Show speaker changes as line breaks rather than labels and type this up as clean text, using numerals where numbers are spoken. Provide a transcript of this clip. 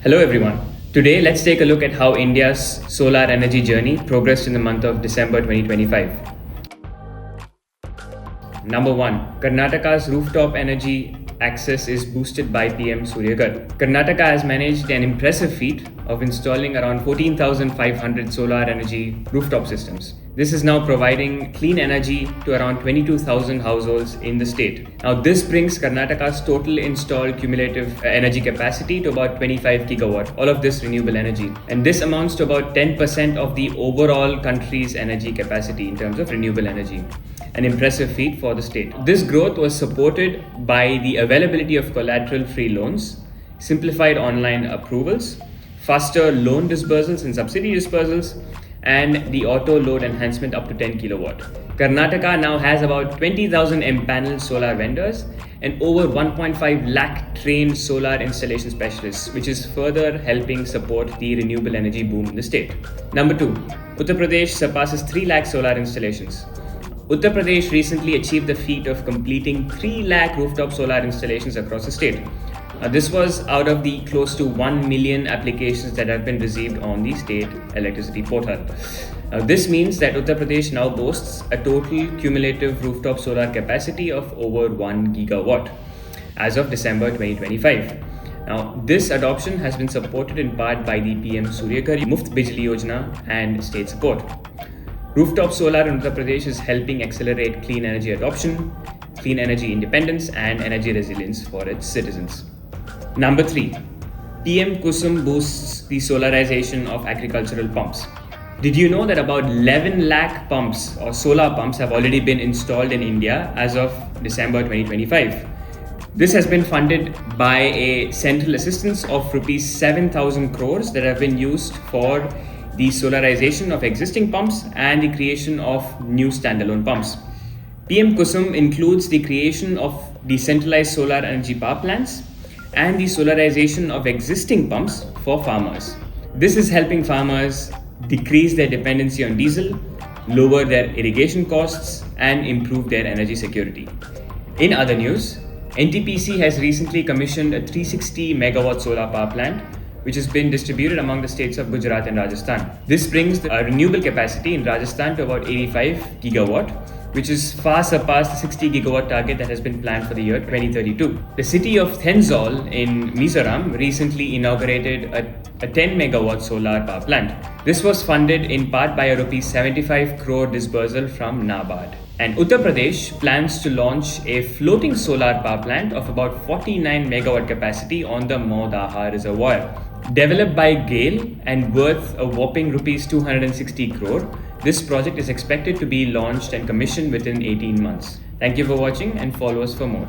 Hello everyone. Today let's take a look at how India's solar energy journey progressed in the month of December 2025. Number 1. Karnataka's rooftop energy access is boosted by PM Surya Ghar. Karnataka has managed an impressive feat of installing around 14,500 solar energy rooftop systems. This is now providing clean energy to around 22,000 households in the state. Now, this brings Karnataka's total installed cumulative energy capacity to about 25 gigawatt, all of this renewable energy. And this amounts to about 10% of the overall country's energy capacity in terms of renewable energy. An impressive feat for the state. This growth was supported by the availability of collateral-free loans, simplified online approvals, faster loan disbursals and subsidy disbursals, and the auto load enhancement up to 10 kilowatt. Karnataka now has about 20,000 empaneled solar vendors and over 1.5 lakh trained solar installation specialists, which is further helping support the renewable energy boom in the state. Number 2. Uttar Pradesh surpasses 3 lakh solar installations. Uttar Pradesh recently achieved the feat of completing 3 lakh rooftop solar installations across the state. This was out of the close to 1 million applications that have been received on the state electricity portal. This means that Uttar Pradesh now boasts a total cumulative rooftop solar capacity of over 1 gigawatt as of December 2025. Now, this adoption has been supported in part by the PM Surya Ghar, muftbijliyojana and state support. Rooftop solar in Uttar Pradesh is helping accelerate clean energy adoption, clean energy independence, and energy resilience for its citizens. Number 3. PM-KUSUM boosts the solarization of agricultural pumps. Did you know that about 11 lakh pumps or solar pumps have already been installed in India as of December 2025? This has been funded by a central assistance of rupees 7,000 crores that have been used for the solarization of existing pumps and the creation of new standalone pumps. PM-KUSUM includes the creation of decentralized solar energy power plants and the solarization of existing pumps for farmers. This is helping farmers decrease their dependency on diesel, lower their irrigation costs, and improve their energy security. In other news, NTPC has recently commissioned a 360 megawatt solar power plant which has been distributed among the states of Gujarat and Rajasthan. This brings the renewable capacity in Rajasthan to about 85 gigawatt, which is far surpassed the 60 gigawatt target that has been planned for the year 2032. The city of Thenzol in Mizoram recently inaugurated a 10 megawatt solar power plant. This was funded in part by a rupees 75 crore disbursal from NABARD. And Uttar Pradesh plans to launch a floating solar power plant of about 49 megawatt capacity on the Modaha Reservoir. Developed by GAIL and worth a whopping rupees 260 crore, this project is expected to be launched and commissioned within 18 months. Thank you for watching and follow us for more.